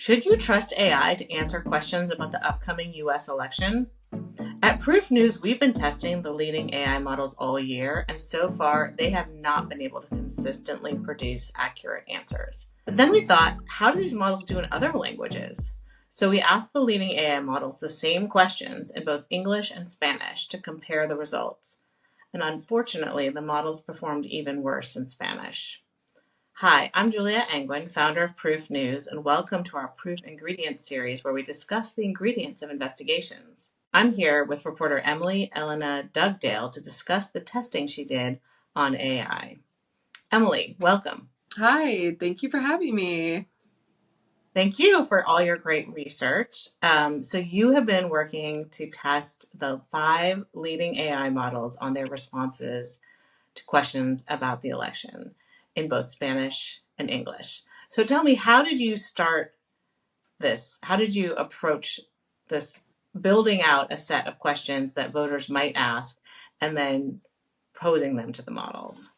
Should you trust AI to answer questions about the upcoming US election? At Proof News, we've been testing the leading AI models all year, and so far, they have not been able to consistently produce accurate answers. But then we thought, how do these models do in other languages? So we asked the leading AI models the same questions in both English and Spanish to compare the results. And unfortunately, the models performed even worse in Spanish. Hi, I'm Julia Angwin, founder of Proof News, and welcome to our Proof Ingredients series where we discuss the ingredients of investigations. I'm here with reporter Emily Elena Dugdale to discuss the testing she did on AI. Emily, welcome. Hi, thank you for having me. Thank you for all your great research. So you have been working to test the 5 leading AI models on their responses to questions about the election in both Spanish and English. So tell me, how did you start this? How did you approach this, building out a set of questions that voters might ask and then posing them to the models?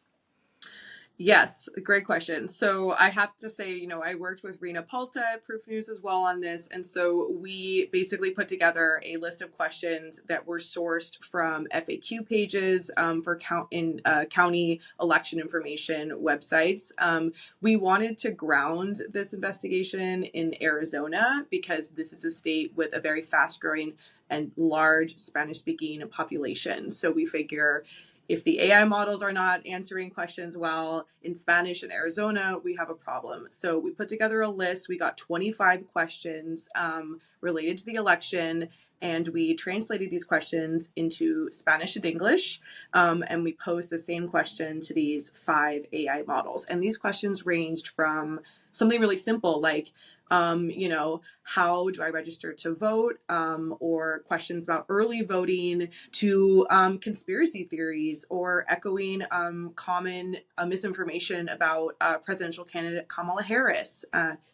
Yes, great question. So I have to say, I worked with Rena Palta at Proof News as well on this. And so we basically put together a list of questions that were sourced from FAQ pages for county election information websites. We wanted to ground this investigation in Arizona because this is a state with a very fast growing and large Spanish speaking population. So we figure if the AI models are not answering questions well in Spanish in Arizona, we have a problem. So we put together a list. We got 25 questions related to the election, and we translated these questions into Spanish and English, and we posed the same question to these 5 AI models. And these questions ranged from something really simple like, how do I register to vote? Or questions about early voting to conspiracy theories or echoing common misinformation about presidential candidate Kamala Harris.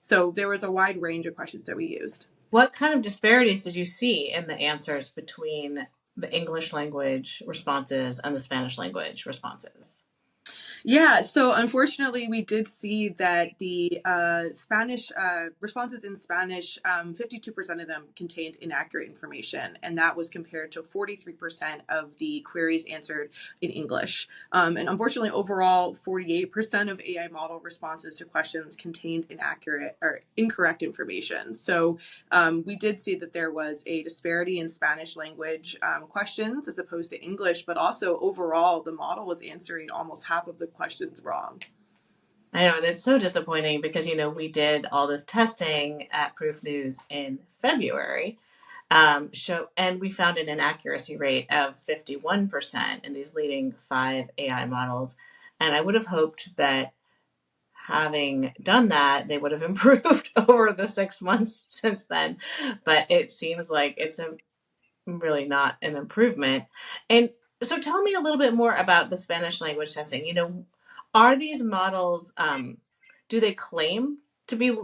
So there was a wide range of questions that we used. What kind of disparities did you see in the answers between the English language responses and the Spanish language responses? Yeah, so unfortunately, we did see that the Spanish responses in Spanish, 52% of them contained inaccurate information, and that was compared to 43% of the queries answered in English. And unfortunately, overall, 48% of AI model responses to questions contained inaccurate or incorrect information. So we did see that there was a disparity in Spanish language questions as opposed to English, but also overall, the model was answering almost half of the questions wrong. I know, and it's so disappointing because, we did all this testing at Proof News in February, and we found an inaccuracy rate of 51% in these leading 5 AI models. And I would have hoped that having done that, they would have improved over the 6 months since then. But it seems like it's really not an improvement. And so tell me a little bit more about the Spanish language testing. Are these models, do they claim to be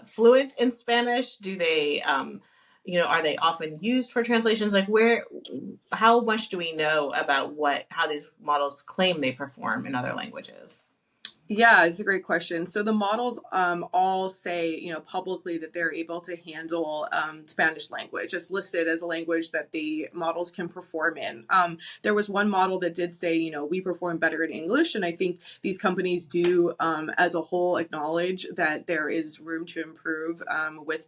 fluent in Spanish? Do they, are they often used for translations? How much do we know about how these models claim they perform in other languages? Yeah, it's a great question. So the models all say, publicly that they're able to handle Spanish language. It's listed as a language that the models can perform in. There was one model that did say, we perform better in English. And I think these companies do, as a whole, acknowledge that there is room to improve with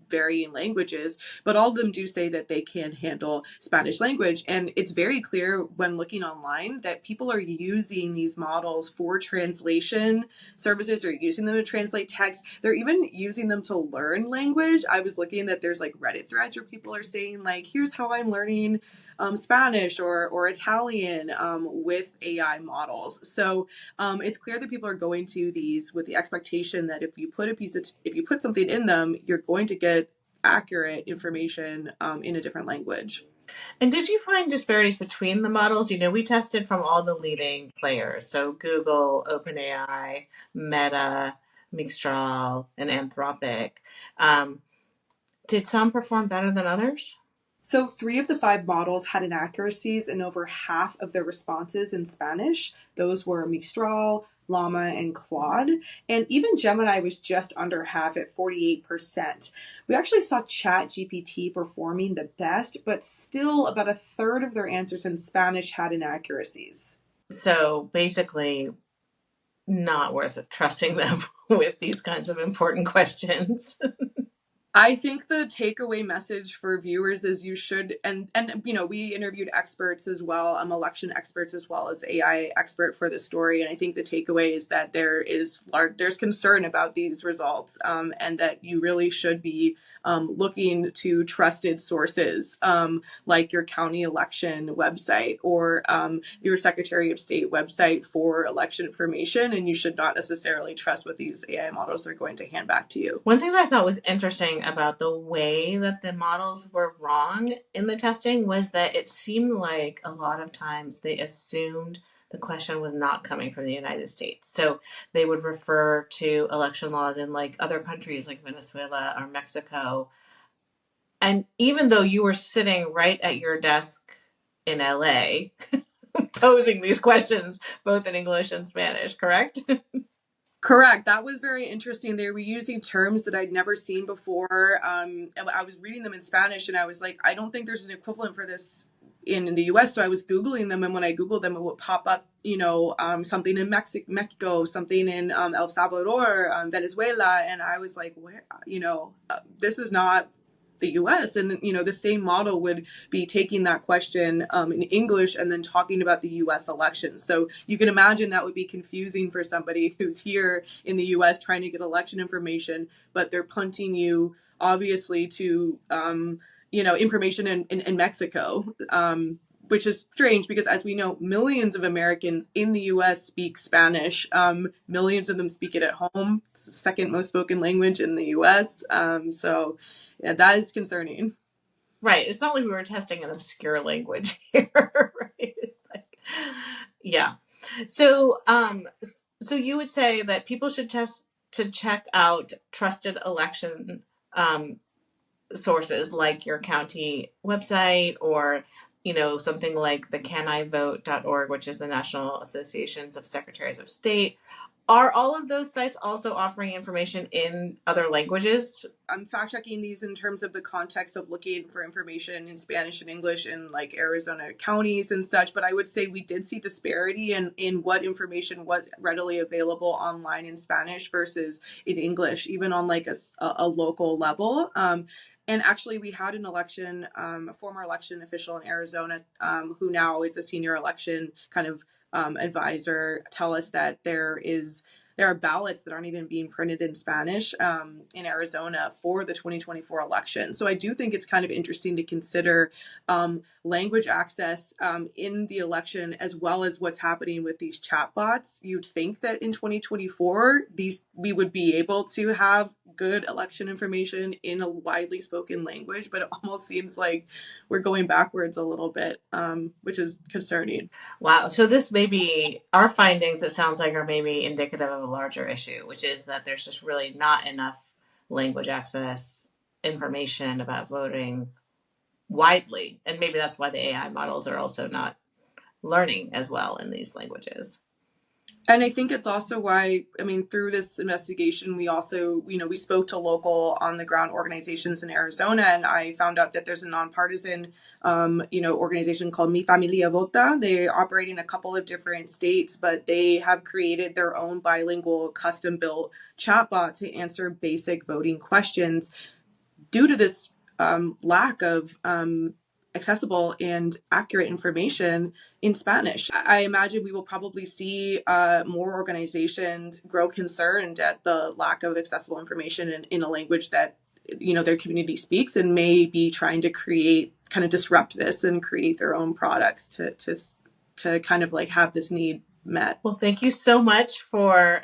varying languages, but all of them do say that they can handle Spanish language. And it's very clear when looking online that people are using these models for translation services or using them to translate text. They're even using them to learn language. I was looking that there's Reddit threads where people are saying here's how I'm learning Spanish or Italian with AI models. So it's clear that people are going to these with the expectation that if you put something in them, you're going to get accurate information in a different language. And did you find disparities between the models? We tested from all the leading players. So Google, OpenAI, Meta, Mixtral, and Anthropic. Did some perform better than others? So 3 of the 5 models had inaccuracies in over half of their responses in Spanish. Those were Mistral, Llama and Claude. And even Gemini was just under half at 48%. We actually saw ChatGPT performing the best, but still about a third of their answers in Spanish had inaccuracies. So basically, not worth trusting them with these kinds of important questions. I think the takeaway message for viewers is you should, and we interviewed experts as well, election experts as well as AI expert for the story, and I think the takeaway is that there's concern about these results, and that you really should be looking to trusted sources, like your county election website or your Secretary of State website for election information, and you should not necessarily trust what these AI models are going to hand back to you. One thing that I thought was interesting about the way that the models were wrong in the testing was that it seemed like a lot of times they assumed the question was not coming from the United States. So they would refer to election laws in like other countries like Venezuela or Mexico. And even though you were sitting right at your desk in LA posing these questions both in English and Spanish, correct? Correct. That was very interesting. They were using terms that I'd never seen before. I was reading them in Spanish and I was like, I don't think there's an equivalent for this in the US. So I was Googling them. And when I Googled them, it would pop up, something in Mexico, something in El Salvador, Venezuela. And I was like, where, this is not the US. And, the same model would be taking that question in English and then talking about the US elections. So you can imagine that would be confusing for somebody who's here in the US trying to get election information, but they're punting you obviously to, information in Mexico, which is strange because, as we know, millions of Americans in the U.S. speak Spanish. Millions of them speak it at home. It's the second most spoken language in the U.S. So yeah, that is concerning. Right. It's not like we were testing an obscure language here, right? Yeah. So, so you would say that people should test to check out trusted election sources like your county website or something like the canivote.org, which is the National Associations of Secretaries of State. Are all of those sites also offering information in other languages? I'm fact checking these in terms of the context of looking for information in Spanish and English in like Arizona counties and such. But I would say we did see disparity in what information was readily available online in Spanish versus in English, even on like a local level. And actually, we had an election, a former election official in Arizona, who now is a senior election kind of advisor, tell us that there are ballots that aren't even being printed in Spanish in Arizona for the 2024 election. So I do think it's kind of interesting to consider language access in the election, as well as what's happening with these chatbots. You'd think that in 2024, we would be able to have good election information in a widely spoken language, but it almost seems like we're going backwards a little bit, which is concerning. Wow. So this may be our findings, it sounds like, are maybe indicative of a larger issue, which is that there's just really not enough language access information about voting widely. And maybe that's why the AI models are also not learning as well in these languages. And I think it's also why, through this investigation, we also, we spoke to local on the ground organizations in Arizona, and I found out that there's a nonpartisan, organization called Mi Familia Vota. They operate in a couple of different states, but they have created their own bilingual custom-built chatbot to answer basic voting questions due to this lack of accessible and accurate information in Spanish. I imagine we will probably see more organizations grow concerned at the lack of accessible information in a language that their community speaks, and may be trying to disrupt this and create their own products to kind of like have this need met. Well, thank you so much for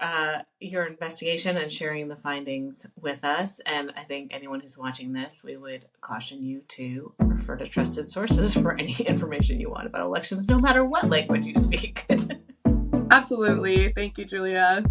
your investigation and sharing the findings with us. And I think anyone who's watching this, we would caution you to refer to trusted sources for any information you want about elections, no matter what language you speak. Absolutely. Thank you, Julia.